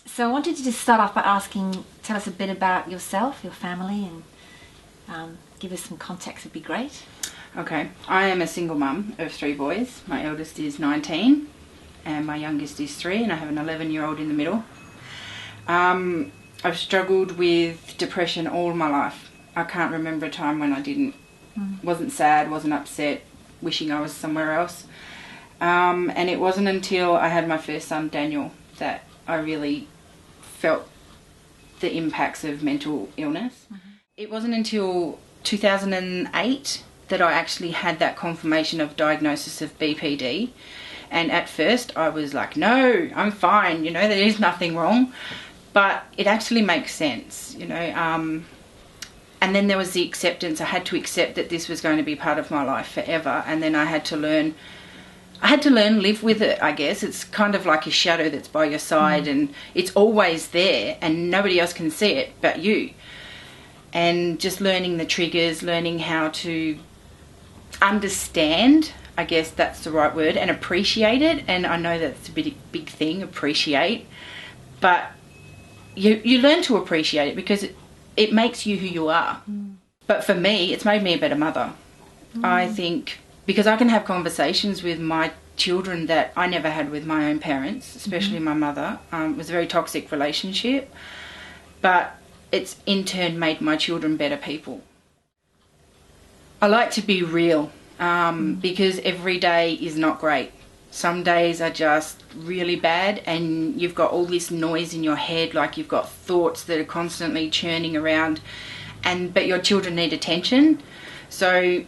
So I wanted to just start off by asking, tell us a bit about yourself, your family, and give us some context would be great. Okay, I am a single mum of 3 boys. My eldest is 19 and my youngest is 3, and I have an 11-year-old in the middle. I've struggled with depression all my life. I can't remember a time when I didn't. Wasn't sad, wasn't upset, wishing I was somewhere else. And it wasn't until I had my first son, Daniel, that I really felt the impacts of mental illness. It wasn't until 2008 that I actually had that confirmation of diagnosis of BPD. And at first I was like, no, I'm fine, you know, there is nothing wrong. But it actually makes sense, you know. And then there was the acceptance. I had to accept that this was going to be part of my life forever. And then I had to learn live with it, I guess. It's kind of like a shadow that's by your side and it's always there and nobody else can see it but you. And just learning the triggers, learning how to understand, I guess that's the right word, and appreciate it. And I know that's a big thing, appreciate. But you learn to appreciate it because it makes you who you are. But for me, it's made me a better mother. I think, because I can have conversations with my children that I never had with my own parents, especially my mother. It was a very toxic relationship, but it's in turn made my children better people. I like to be real because every day is not great. Some days are just really bad and you've got all this noise in your head, like you've got thoughts that are constantly churning around, but your children need attention. So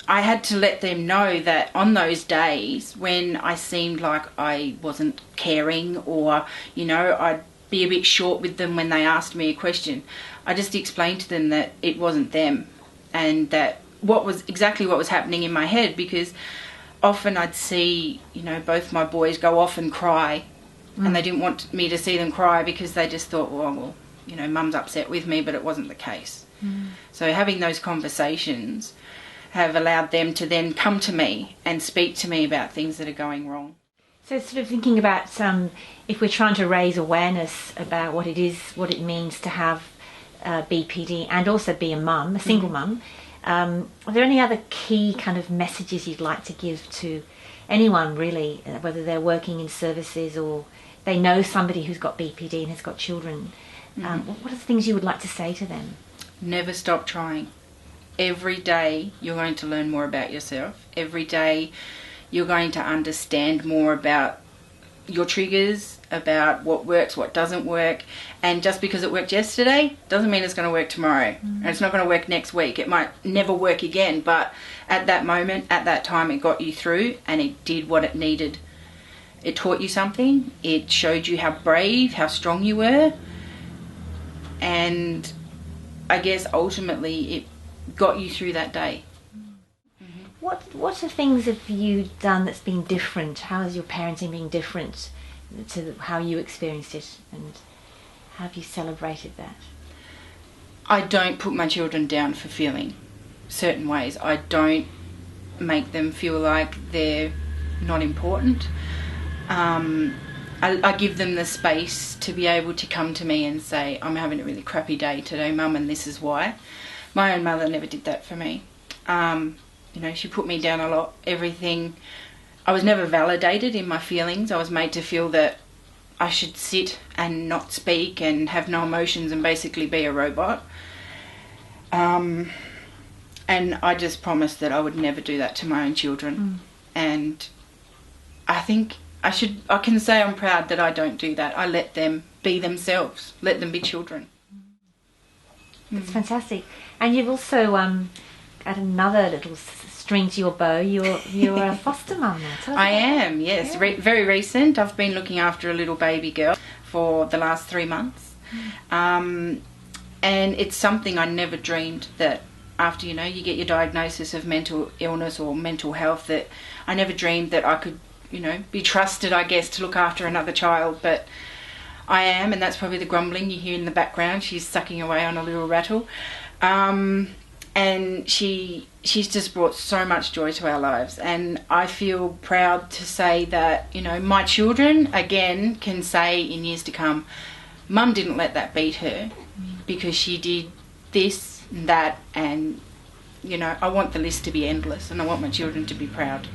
I had to let them know that on those days when I seemed like I wasn't caring, or, you know, I'd be a bit short with them when they asked me a question, I just explained to them that it wasn't them and that what was happening in my head, because often I'd see, you know, both my boys go off and cry and they didn't want me to see them cry because they just thought, well, you know, mum's upset with me, but it wasn't the case. So having those conversations have allowed them to then come to me and speak to me about things that are going wrong. So sort of thinking about if we're trying to raise awareness about what it means to have BPD and also be a mum, a single mum, are there any other key kind of messages you'd like to give to anyone really, whether they're working in services or they know somebody who's got BPD and has got children? What are the things you would like to say to them? Never stop trying. Every day you're going to learn more about yourself. Every day you're going to understand more about your triggers, about what works, what doesn't work. And just because it worked yesterday doesn't mean it's going to work tomorrow. And it's not going to work next week. It might never work again, but at that moment, at that time, it got you through and it did what it needed. It taught you something. It showed you how brave, how strong you were. And I guess ultimately it got you through that day. What are things have you done that's been different? How has your parenting been different to how you experienced it, and how have you celebrated that? I don't put my children down for feeling certain ways. I don't make them feel like they're not important. I give them the space to be able to come to me and say, I'm having a really crappy day today, Mum, and this is why. My own mother never did that for me. You know, she put me down a lot. Everything. I was never validated in my feelings. I was made to feel that I should sit and not speak and have no emotions and basically be a robot. And I just promised that I would never do that to my own children. And I think I can say I'm proud that I don't do that. I let them be themselves. Let them be children. That's fantastic. And you've also got another little string to your bow. You're a foster mum now. I am, yes. Yeah. Very recent. I've been looking after a little baby girl for the last 3 months. And it's something I never dreamed that after, you know, you get your diagnosis of mental illness or mental health, that I never dreamed that I could, you know, be trusted, I guess, to look after another child. But I am, and that's probably the grumbling you hear in the background. She's sucking away on a little rattle. And she she's just brought so much joy to our lives, and I feel proud to say that, you know, my children again can say in years to come, Mum didn't let that beat her because she did this and that, and you know, I want the list to be endless, and I want my children to be proud.